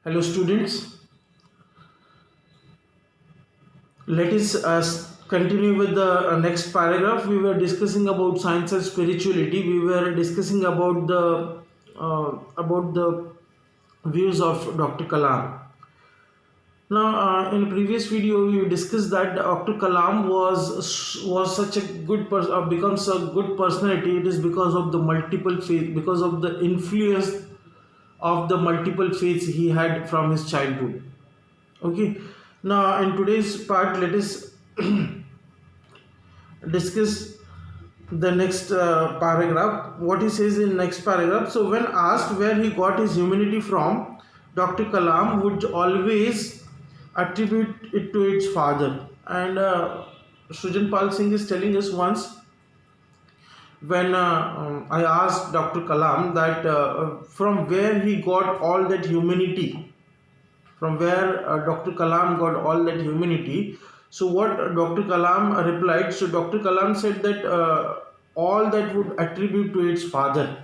Hello, students. Let us continue with the next paragraph. We were discussing about science and spirituality. We were discussing about the views of Dr. Kalam. Now, in a previous video, we discussed that Dr. Kalam was such a good person, becomes a good personality. It is because of the multiple faith, because of the influence of the multiple faiths he had from his childhood. Okay, now in today's part, let us discuss the next paragraph. What he says in next paragraph. So, when asked where he got his humanity from, Dr. Kalam would always attribute it to its father. And Srijan Pal Singh is telling us once when I asked Dr. Kalam that from where he got all that humanity, from where Dr. Kalam got all that humanity. So what Dr. Kalam replied, so Dr. Kalam said that all that would attribute to its father.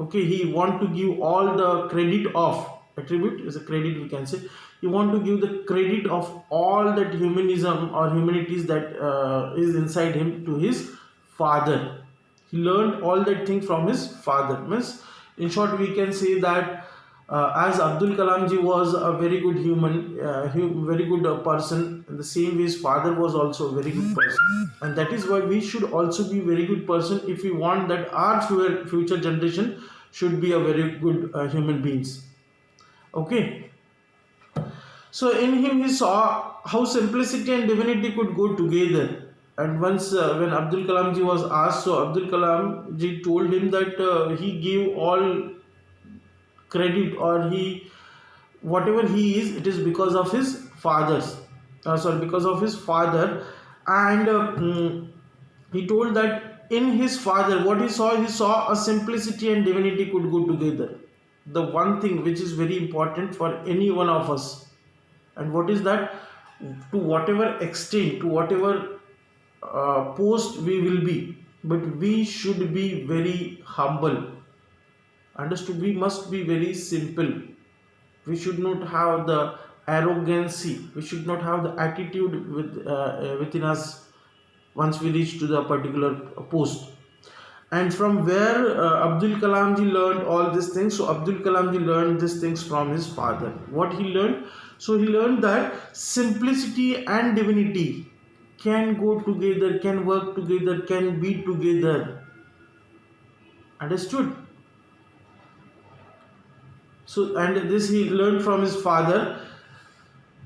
Okay, he want to give all the credit of, attribute is a credit we can say, he want to give the credit of all that humanism or humanities that is inside him to his father. He learned all that thing from his father. Means, in short, we can say that as Abdul Kalam ji was a very good human, very good person, in the same way his father was also a very good person, and that is why we should also be very good person if we want that our future generation should be a very good human beings. Okay, so in him he saw how simplicity and divinity could go together. And once when Abdul Kalam ji was asked, so Abdul Kalam ji told him that he gave all credit, or he, whatever he is, it is because of his father's sorry, because of his father. And he told that in his father, what he saw a simplicity and divinity could go together. The one thing which is very important for any one of us, and what is that? To whatever extent, to whatever post we will be, but we should be very humble. Understood? We must be very simple. We should not have the arrogancy, we should not have the attitude within us once we reach to the particular post. And from where Abdul Kalam ji learned all these things, so Abdul Kalam ji learned these things from his father. What he learned? So he learned that simplicity and divinity can go together, can work together, can be together. Understood? So, and this he learned from his father.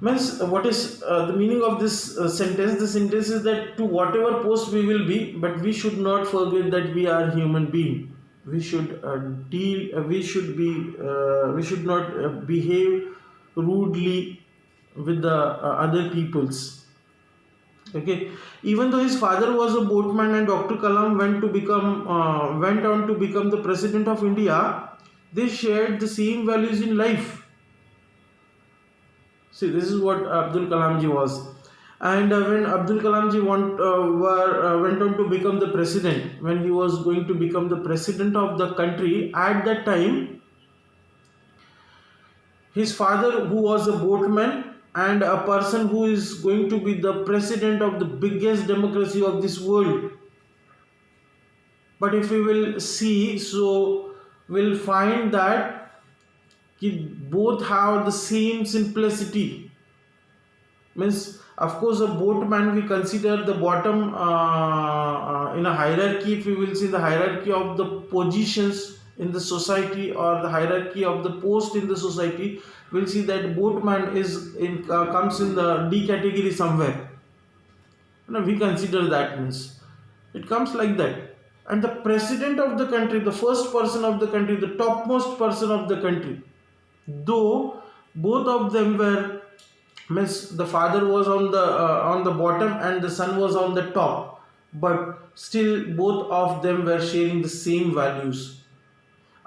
Means, what is the meaning of this sentence? The sentence is that to whatever post we will be, but we should not forget that we are human being. We should we should be, we should not behave rudely with the other peoples. Okay, even though his father was a boatman and Dr. Kalam went on to become the president of India, they shared the same values in life. See, this is what Abdul Kalam ji was. And when Abdul Kalam ji went on to become the president, when he was going to become the president of the country, at that time, his father, who was a boatman and a person who is going to be the president of the biggest democracy of this world. But if we will see, so we'll find that both have the same simplicity. Means, of course, a boatman we consider the bottom in a hierarchy. If we will see the hierarchy of the positions in the society or the hierarchy of the post in the society, we'll see that boatman is comes in the D category somewhere. Now we consider that, means it comes like that. And the president of the country, the first person of the country, the topmost person of the country, though both of them were, means the father was on the bottom and the son was on the top, but still both of them were sharing the same values.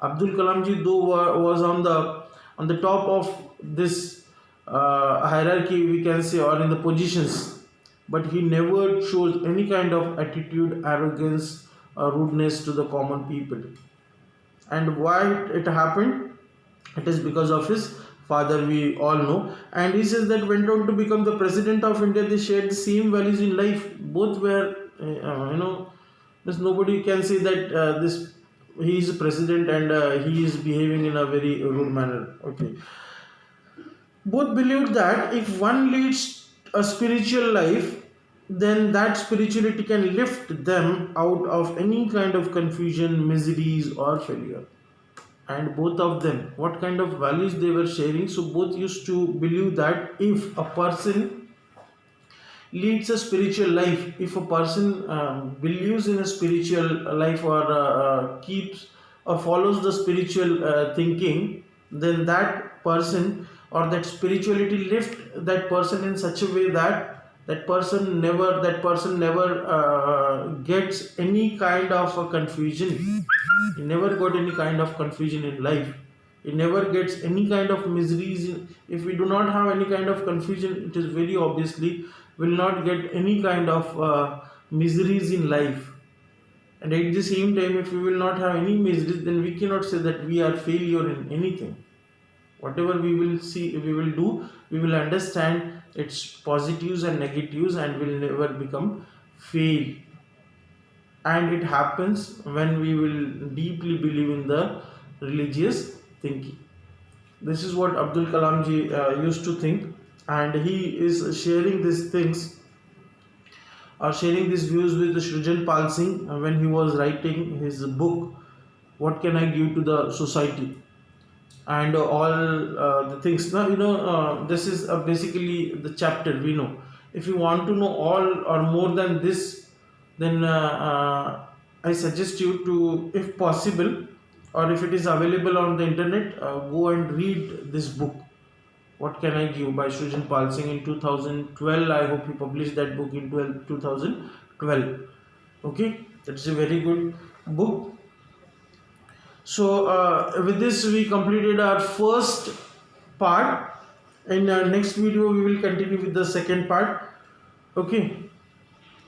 Abdul Kalam ji though was on the top of this hierarchy, we can say, or in the positions, but he never shows any kind of attitude, arrogance, or rudeness to the common people. And why it happened? It is because of his father, we all know. And he says that went on to become the president of India. They shared the same values in life. Both were, there's nobody can say that this he is a president and he is behaving in a very rude manner. Okay. Both believed that if one leads a spiritual life, then that spirituality can lift them out of any kind of confusion, miseries, or failure. And both of them, what kind of values they were sharing? So, both used to believe that if a person leads a spiritual life, if a person believes in a spiritual life or keeps or follows the spiritual thinking, then that person or that spirituality lift that person in such a way that that person never gets any kind of a confusion. He never got any kind of confusion in life. He never gets any kind of miseries. If we do not have any kind of confusion, it is very obviously will not get any kind of miseries in life. And at the same time, if we will not have any miseries, then we cannot say that we are failure in anything. Whatever we will see, we will do, we will understand its positives and negatives and will never become fail. And it happens when we will deeply believe in the religious thinking. This is what Abdul Kalam ji used to think, and he is sharing these things or sharing these views with Shrijan Pal Singh when he was writing his book, What Can I Give to the Society? And all the things. Now, this is basically the chapter we know. If you want to know all or more than this, then I suggest you to, if possible, or if it is available on the internet, go and read this book, What Can I Give by Shrijan Pal Singh in 2012. I hope he published that book in 2012. Okay, that's a very good book. So with this we completed our first part. In our next video we will continue with the second part. Okay.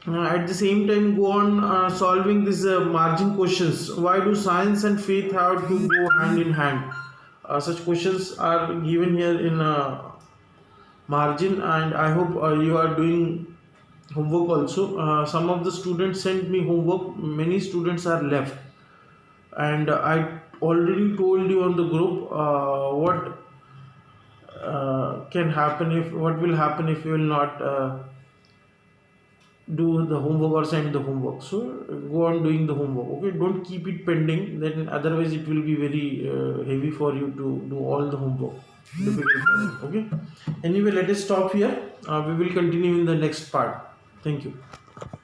At the same time, go on solving these margin questions. Why do science and faith have to go hand in hand? Such questions are given here in margin, and I hope you are doing homework also. Some of the students sent me homework. Many students are left, and I already told you on the group what can happen if what will happen if you will not do the homework or send the homework. So go on doing the homework. Okay, don't keep it pending, then otherwise it will be very heavy for you to do all the homework, difficult for you. Okay, anyway, let us stop here. We will continue in the next part. Thank you.